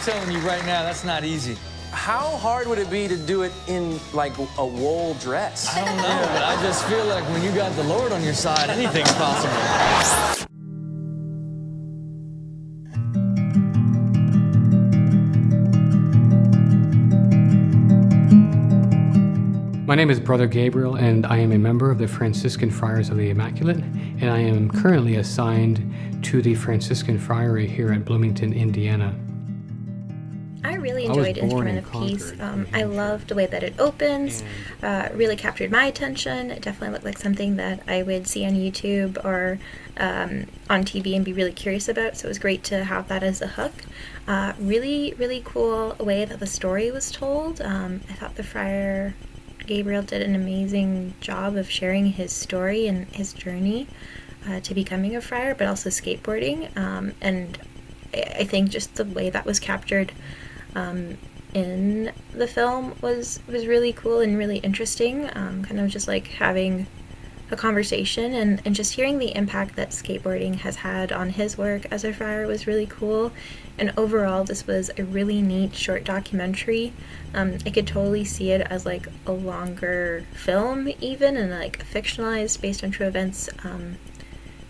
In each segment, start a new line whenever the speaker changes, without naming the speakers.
telling you right now, that's not easy.
How hard would it be to do it in, like, a wool dress?
I don't know, but I just feel like when you got the Lord on your side, anything's possible.
My name is Brother Gabriel, and I am a member of the Franciscan Friars of the Immaculate, and I am currently assigned to the Franciscan Friary here at Bloomington, Indiana.
I really enjoyed Instrument of Peace. I loved the way that it opens, really captured my attention. It definitely looked like something that I would see on YouTube or on TV and be really curious about, so it was great to have that as a hook. Really, really cool way that the story was told. I thought the Friar Gabriel did an amazing job of sharing his story and his journey to becoming a friar, but also skateboarding. And I think just the way that was captured in the film was really cool and really interesting. Kind of just like having a conversation and just hearing the impact that skateboarding has had on his work as a friar was really cool. And overall, this was a really neat short documentary. I could totally see it as like a longer film even, and like a fictionalized based on true events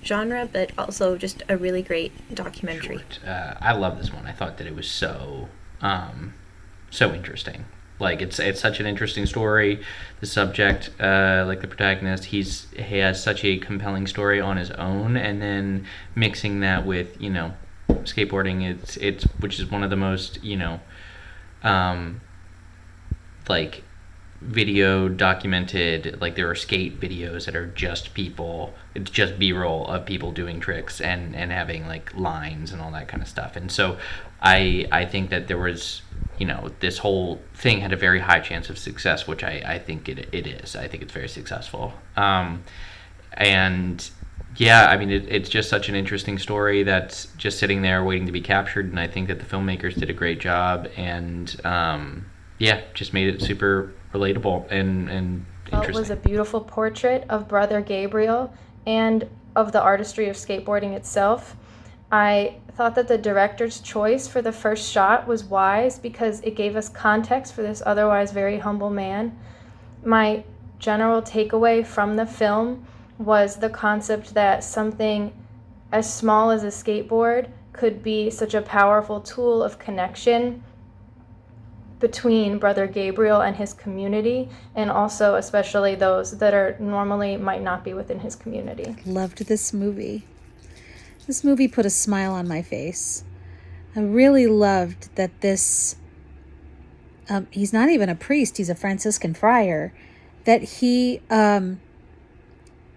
genre, but also just a really great documentary.
I love this one. I thought that it was so interesting. Like it's such an interesting story. The subject, like the protagonist, he has such a compelling story on his own, and then mixing that with skateboarding, it's which is one of the most like video documented, like there are skate videos that are just people, it's just B-roll of people doing tricks and having like lines and all that kind of stuff. And so I think that there was this whole thing had a very high chance of success, which I think it is. I think it's very successful. And yeah, I mean, it's just such an interesting story that's just sitting there waiting to be captured, and I think that the filmmakers did a great job, and just made it super relatable and interesting.
It was a beautiful portrait of Brother Gabriel and of the artistry of skateboarding itself. I thought that the director's choice for the first shot was wise because it gave us context for this otherwise very humble man. My general takeaway from the film was the concept that something as small as a skateboard could be such a powerful tool of connection between Brother Gabriel and his community, and also especially those that are normally might not be within his community.
Loved this movie. This movie put a smile on my face. I really loved that this, he's not even a priest, he's a Franciscan friar, that he is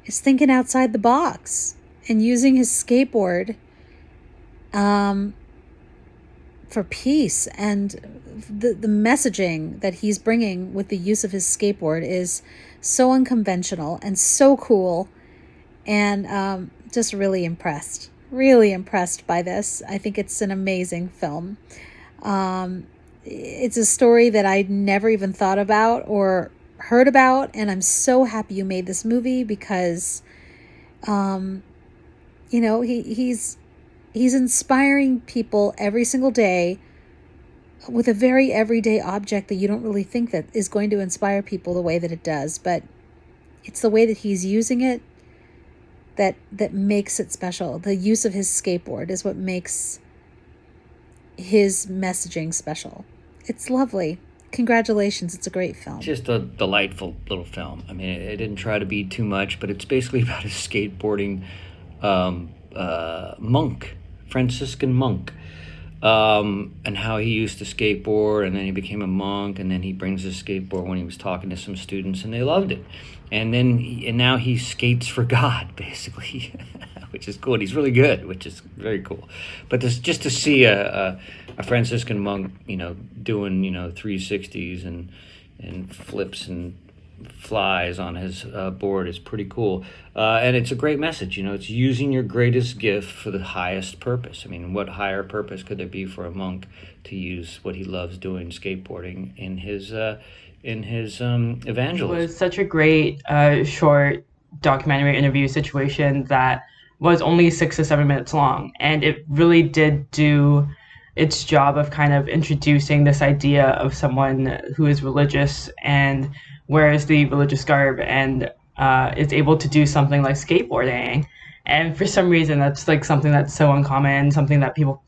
thinking outside the box and using his skateboard for peace. And the messaging that he's bringing with the use of his skateboard is so unconventional and so cool, and just really impressed by this. I think it's an amazing film. It's a story that I'd never even thought about or heard about, and I'm so happy you made this movie because he's inspiring people every single day with a very everyday object that you don't really think that is going to inspire people the way that it does, but it's the way that he's using it that makes it special. The use of his skateboard is what makes his messaging special. It's lovely. Congratulations, it's a great film.
Just a delightful little film. I mean, it didn't try to be too much, but it's basically about a skateboarding monk, Franciscan monk, and how he used to skateboard, and then he became a monk, and then he brings his skateboard when he was talking to some students, and they loved it. And now he skates for God, basically, which is cool. And he's really good, which is very cool. But just to see a Franciscan monk, doing 360s and flips and flies on his board is pretty cool. And it's a great message. It's using your greatest gift for the highest purpose. I mean, what higher purpose could there be for a monk to use what he loves doing, skateboarding, in his evangelism?
It was such a great short documentary interview situation that was only 6 to 7 minutes long, and it really did do its job of kind of introducing this idea of someone who is religious and wears the religious garb and is able to do something like skateboarding. And for some reason, that's like something that's so uncommon, something that people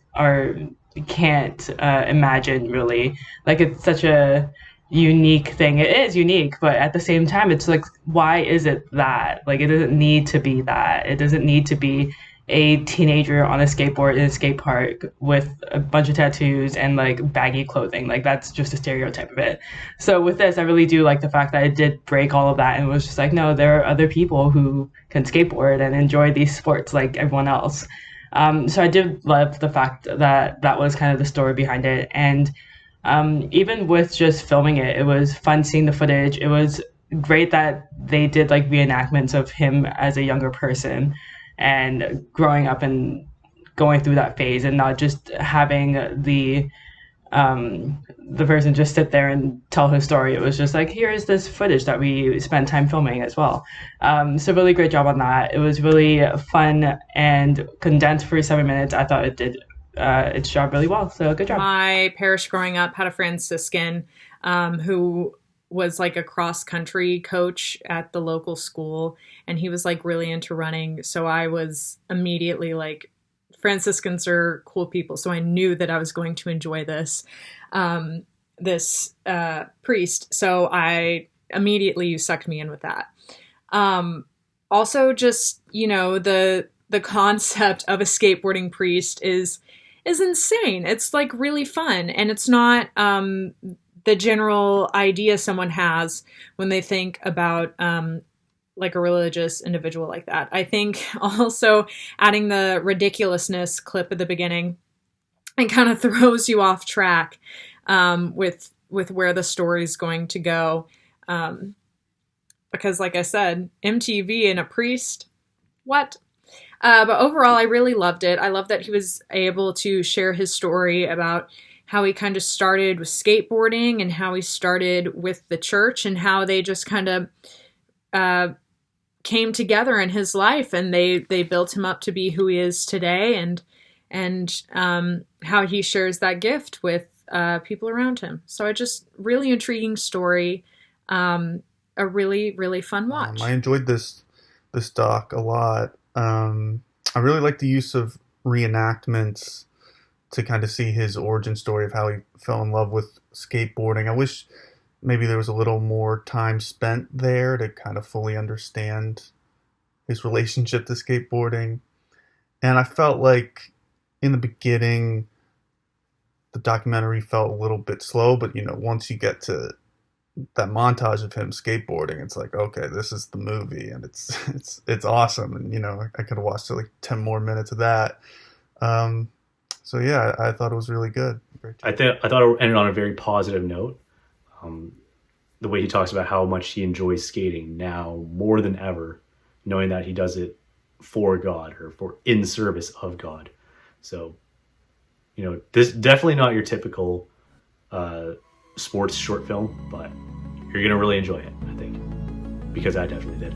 can't imagine really. Like, it's such a unique thing. It is unique, but at the same time, it's like, why is it that? Like, it doesn't need to be that. It doesn't need to be a teenager on a skateboard in a skate park with a bunch of tattoos and like baggy clothing. Like, that's just a stereotype of it. So with this, I really do like the fact that it did break all of that and was just like, no, there are other people who can skateboard and enjoy these sports like everyone else. So I did love the fact that that was kind of the story behind it. And even with just filming it, it was fun seeing the footage. It was great that they did like reenactments of him as a younger person and growing up and going through that phase, and not just having the person just sit there and tell his story. It was just like, here is this footage that we spent time filming as well. So really great job on that. It was really fun and condensed for 7 minutes. I thought it did its job really well. So good job.
My parish growing up had a Franciscan who was like a cross country coach at the local school, and he was like really into running. So I was immediately like, Franciscans are cool people. So I knew that I was going to enjoy this priest. So I immediately sucked me in with that. Also, just, you know, the concept of a skateboarding priest is insane. It's like really fun, and it's not the general idea someone has when they think about like a religious individual like that. I think also adding the ridiculousness clip at the beginning, it kind of throws you off track with where the story's going to go. Because like I said, MTV and a priest, what? But overall, I really loved it. I love that he was able to share his story about how he kind of started with skateboarding and how he started with the church and how they just kind of came together in his life, and they built him up to be who he is today, and how he shares that gift with people around him. So just really intriguing story, a really, really fun watch.
I enjoyed this doc a lot. I really like the use of reenactments to kind of see his origin story of how he fell in love with skateboarding. I wish maybe there was a little more time spent there to kind of fully understand his relationship to skateboarding. And I felt like in the beginning, the documentary felt a little bit slow, but, you know, once you get to that montage of him skateboarding, it's like, okay, this is the movie, and it's awesome. And, you know, I could have watched like 10 more minutes of that. So yeah, I thought it was really good.
I thought it ended on a very positive note. The way he talks about how much he enjoys skating now more than ever, knowing that he does it for God or for in service of God. So, you know, this definitely not your typical sports short film, but you're gonna really enjoy it, I think, because I definitely did.